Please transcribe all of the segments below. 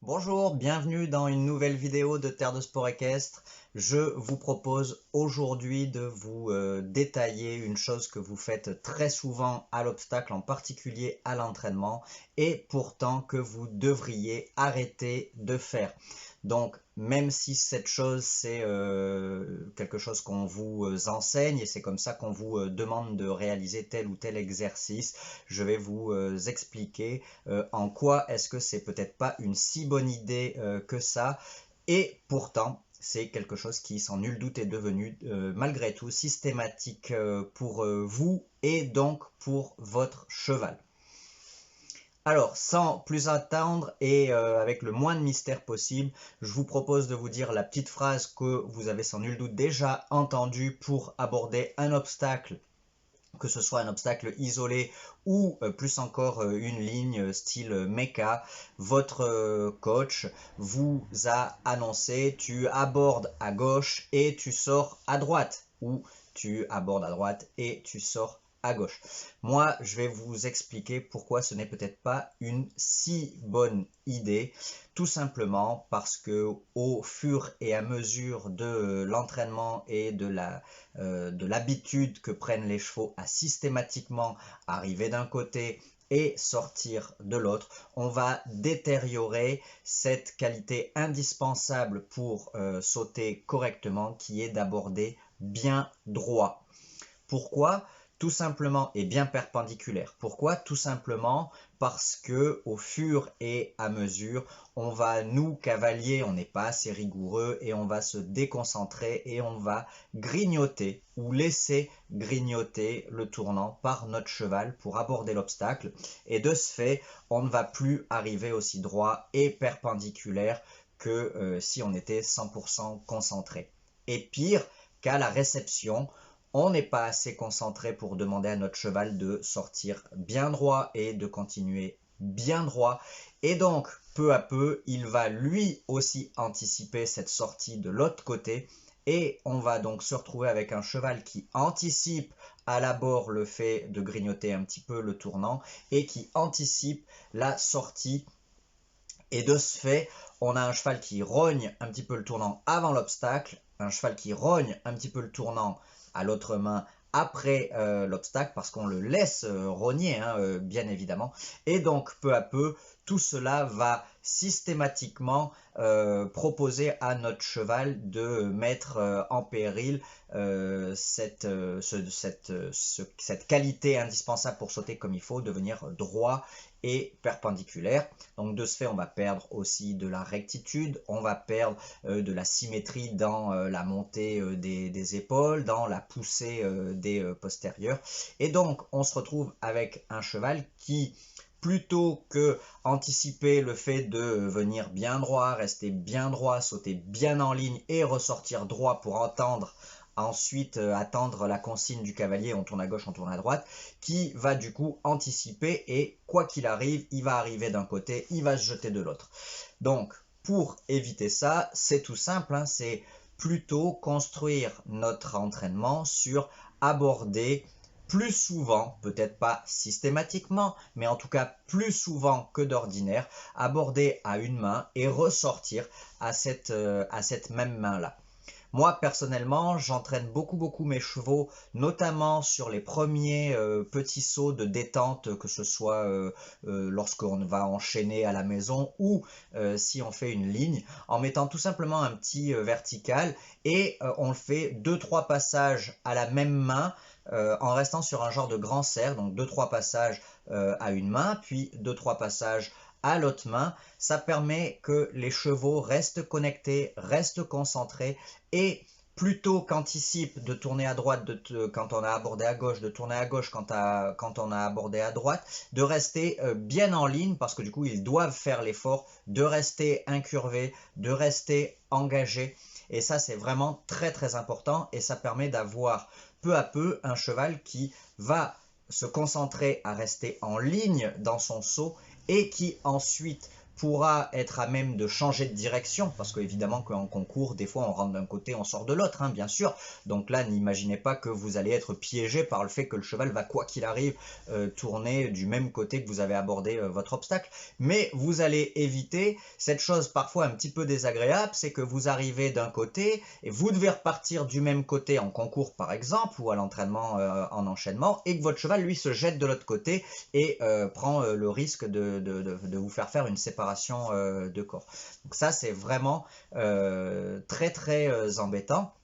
Bonjour, bienvenue dans une nouvelle vidéo de Terre de Sport Équestre. Je vous propose aujourd'hui de vous détailler une chose que vous faites très souvent à l'obstacle, en particulier à l'entraînement, et pourtant que vous devriez arrêter de faire. Donc, même si cette chose, c'est quelque chose qu'on vous enseigne et c'est comme ça qu'on vous demande de réaliser tel ou tel exercice, je vais vous expliquer en quoi est-ce que c'est peut-être pas une si bonne idée que ça, et pourtant c'est quelque chose qui sans nul doute est devenu malgré tout systématique pour vous et donc pour votre cheval. Alors, sans plus attendre et avec le moins de mystère possible, je vous propose de vous dire la petite phrase que vous avez sans nul doute déjà entendue pour aborder un obstacle, que ce soit un obstacle isolé ou plus encore une ligne style mecha. Votre coach vous a annoncé: tu abordes à gauche et tu sors à droite, ou tu abordes à droite et tu sors à gauche. Moi, je vais vous expliquer pourquoi ce n'est peut-être pas une si bonne idée. Tout simplement parce que au fur et à mesure de l'entraînement et de l'habitude que prennent les chevaux à systématiquement arriver d'un côté et sortir de l'autre, on va détériorer cette qualité indispensable pour sauter correctement, qui est d'aborder bien droit. Pourquoi? Tout simplement, et bien perpendiculaire. Pourquoi? Tout simplement parce que au fur et à mesure, on va, nous cavaliers, on n'est pas assez rigoureux et on va se déconcentrer et on va grignoter ou laisser grignoter le tournant par notre cheval pour aborder l'obstacle, et de ce fait, on ne va plus arriver aussi droit et perpendiculaire que si on était 100% concentré. Et pire, qu'à la réception, on n'est pas assez concentré pour demander à notre cheval de sortir bien droit et de continuer bien droit. Et donc, peu à peu, il va lui aussi anticiper cette sortie de l'autre côté. Et on va donc se retrouver avec un cheval qui anticipe à l'abord le fait de grignoter un petit peu le tournant et qui anticipe la sortie. Et de ce fait, on a un cheval qui rogne un petit peu le tournant avant l'obstacle, un cheval qui rogne un petit peu le tournant à l'autre main après l'obstacle, parce qu'on le laisse rogner, hein, bien évidemment. Et donc, peu à peu, tout cela va systématiquement proposer à notre cheval de mettre en péril cette qualité indispensable pour sauter comme il faut, devenir droit et perpendiculaire. Donc de ce fait, on va perdre aussi de la rectitude, on va perdre de la symétrie dans la montée des épaules, dans la poussée des postérieurs. Et donc, on se retrouve avec un cheval qui, plutôt que anticiper le fait de venir bien droit, rester bien droit, sauter bien en ligne et ressortir droit pour ensuite attendre la consigne du cavalier, on tourne à gauche, on tourne à droite, qui va du coup anticiper, et quoi qu'il arrive, il va arriver d'un côté, il va se jeter de l'autre. Donc, pour éviter ça, c'est tout simple, hein, c'est plutôt construire notre entraînement sur aborder plus souvent, peut-être pas systématiquement, mais en tout cas plus souvent que d'ordinaire, aborder à une main et ressortir à cette même main-là. Moi, personnellement, j'entraîne beaucoup mes chevaux, notamment sur les premiers petits sauts de détente, que ce soit lorsqu'on va enchaîner à la maison ou si on fait une ligne, en mettant tout simplement un petit vertical, et on fait 2-3 passages à la même main, en restant sur un genre de grand cerf, donc 2-3 passages à une main, puis 2-3 passages à l'autre main. Ça permet que les chevaux restent connectés, restent concentrés, et plutôt qu'anticipe de tourner à droite quand on a abordé à gauche, de tourner à gauche quand on a abordé à droite, de rester bien en ligne, parce que du coup ils doivent faire l'effort de rester incurvés, de rester engagés. Et ça, c'est vraiment très important, et ça permet d'avoir peu à peu un cheval qui va se concentrer à rester en ligne dans son saut, et qui ensuite, pourra être à même de changer de direction, parce qu'évidemment qu'en concours, des fois on rentre d'un côté, on sort de l'autre, hein, bien sûr. Donc là, n'imaginez pas que vous allez être piégé par le fait que le cheval va, quoi qu'il arrive, tourner du même côté que vous avez abordé votre obstacle. Mais vous allez éviter cette chose parfois un petit peu désagréable, c'est que vous arrivez d'un côté et vous devez repartir du même côté en concours par exemple, ou à l'entraînement en enchaînement, et que votre cheval lui se jette de l'autre côté et prend le risque de vous faire une séparation de corps. Donc ça c'est vraiment très très embêtant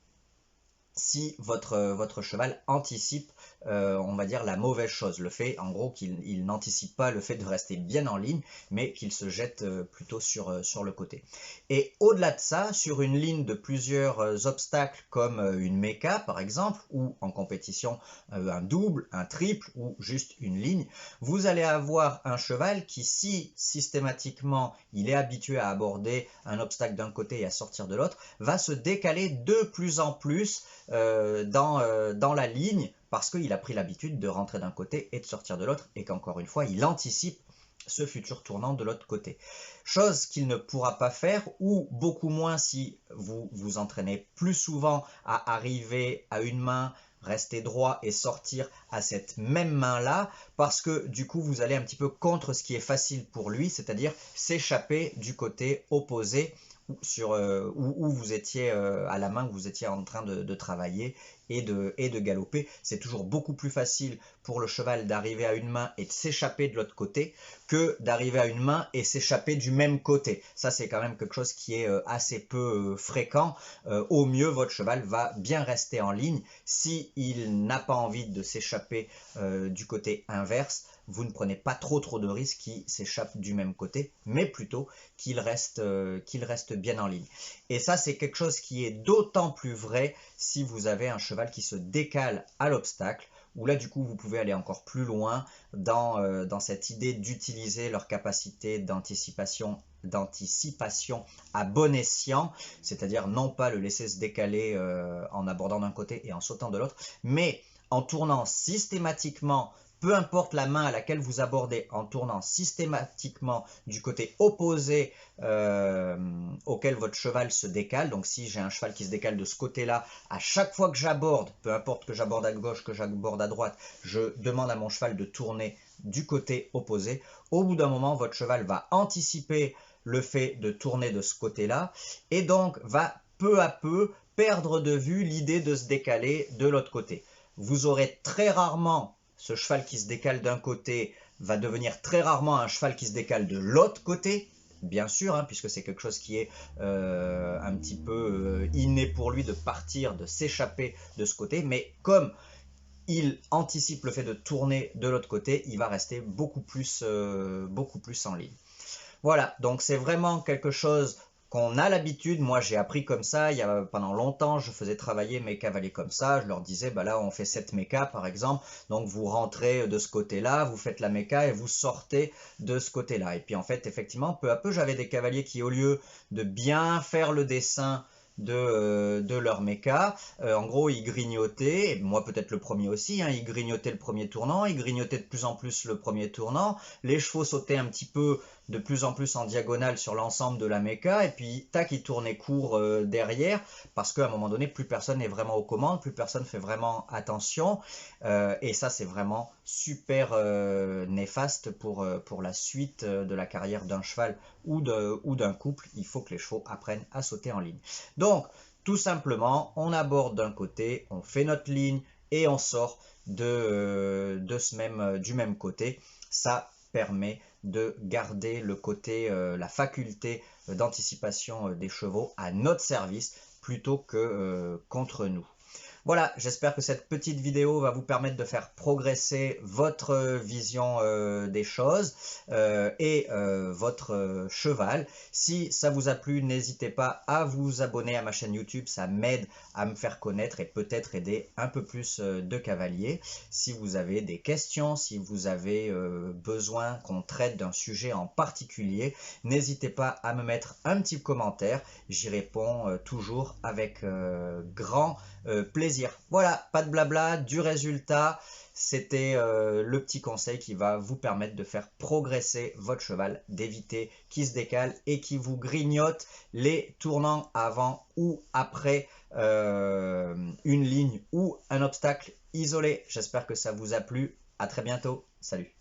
si votre cheval anticipe, on va dire, la mauvaise chose, le fait en gros qu'il n'anticipe pas le fait de rester bien en ligne, mais qu'il se jette plutôt sur le côté. Et au-delà de ça, sur une ligne de plusieurs obstacles comme une méca par exemple, ou en compétition un double, un triple, ou juste une ligne, vous allez avoir un cheval qui, si systématiquement il est habitué à aborder un obstacle d'un côté et à sortir de l'autre, va se décaler de plus en plus dans la ligne, parce qu'il a pris l'habitude de rentrer d'un côté et de sortir de l'autre, et qu'encore une fois, il anticipe ce futur tournant de l'autre côté. Chose qu'il ne pourra pas faire, ou beaucoup moins si vous vous entraînez plus souvent à arriver à une main, rester droit et sortir à cette même main-là, parce que du coup, vous allez un petit peu contre ce qui est facile pour lui, c'est-à-dire s'échapper du côté opposé où vous étiez à la main, où vous étiez en train de travailler et de galoper. C'est toujours beaucoup plus facile pour le cheval d'arriver à une main et de s'échapper de l'autre côté que d'arriver à une main et s'échapper du même côté. Ça, c'est quand même quelque chose qui est assez peu fréquent. Au mieux, votre cheval va bien rester en ligne. S'il n'a pas envie de s'échapper du côté inverse, vous ne prenez pas trop de risques qu'il s'échappe du même côté, mais plutôt qu'il reste bien en ligne. Et ça, c'est quelque chose qui est d'autant plus vrai si vous avez un cheval qui se décale à l'obstacle, où là, du coup, vous pouvez aller encore plus loin dans cette idée d'utiliser leur capacité d'anticipation à bon escient, c'est-à-dire non pas le laisser se décaler en abordant d'un côté et en sautant de l'autre, mais en tournant systématiquement, peu importe la main à laquelle vous abordez, en tournant systématiquement du côté opposé auquel votre cheval se décale. Donc si j'ai un cheval qui se décale de ce côté-là, à chaque fois que j'aborde, peu importe que j'aborde à gauche, que j'aborde à droite, je demande à mon cheval de tourner du côté opposé. Au bout d'un moment, votre cheval va anticiper le fait de tourner de ce côté-là et donc va peu à peu perdre de vue l'idée de se décaler de l'autre côté. Vous aurez très rarement ce cheval qui se décale d'un côté va devenir très rarement un cheval qui se décale de l'autre côté, bien sûr, hein, puisque c'est quelque chose qui est un petit peu inné pour lui de partir, de s'échapper de ce côté, mais comme il anticipe le fait de tourner de l'autre côté, il va rester beaucoup plus en ligne. Voilà, donc c'est vraiment quelque chose qu'on a l'habitude. Moi j'ai appris comme ça, pendant longtemps je faisais travailler mes cavaliers comme ça, je leur disais bah là on fait cette méca par exemple, donc vous rentrez de ce côté là, vous faites la méca et vous sortez de ce côté là. Et puis en fait effectivement peu à peu j'avais des cavaliers qui au lieu de bien faire le dessin de leur méca, en gros ils grignotaient, et moi peut-être le premier aussi, hein, ils grignotaient le premier tournant, ils grignotaient de plus en plus le premier tournant, les chevaux sautaient un petit peu de plus en plus en diagonale sur l'ensemble de la méca, et puis tac, ils tournaient court derrière, parce qu'à un moment donné, plus personne n'est vraiment aux commandes, plus personne fait vraiment attention, et ça c'est vraiment super néfaste pour la suite de la carrière d'un cheval ou d'un couple. Il faut que les chevaux apprennent à sauter en ligne. Donc, tout simplement, on aborde d'un côté, on fait notre ligne, et on sort du même côté. Ça permet de garder le côté, la faculté d'anticipation des chevaux à notre service plutôt que contre nous. Voilà, j'espère que cette petite vidéo va vous permettre de faire progresser votre vision des choses et votre cheval. Si ça vous a plu, n'hésitez pas à vous abonner à ma chaîne YouTube, ça m'aide à me faire connaître et peut-être aider un peu plus de cavaliers. Si vous avez des questions, si vous avez besoin qu'on traite d'un sujet en particulier, n'hésitez pas à me mettre un petit commentaire, j'y réponds toujours avec grand plaisir. plaisir. Voilà, pas de blabla, du résultat. C'était le petit conseil qui va vous permettre de faire progresser votre cheval, d'éviter qu'il se décale et qui vous grignote les tournants avant ou après une ligne ou un obstacle isolé. J'espère que ça vous a plu. À très bientôt. Salut.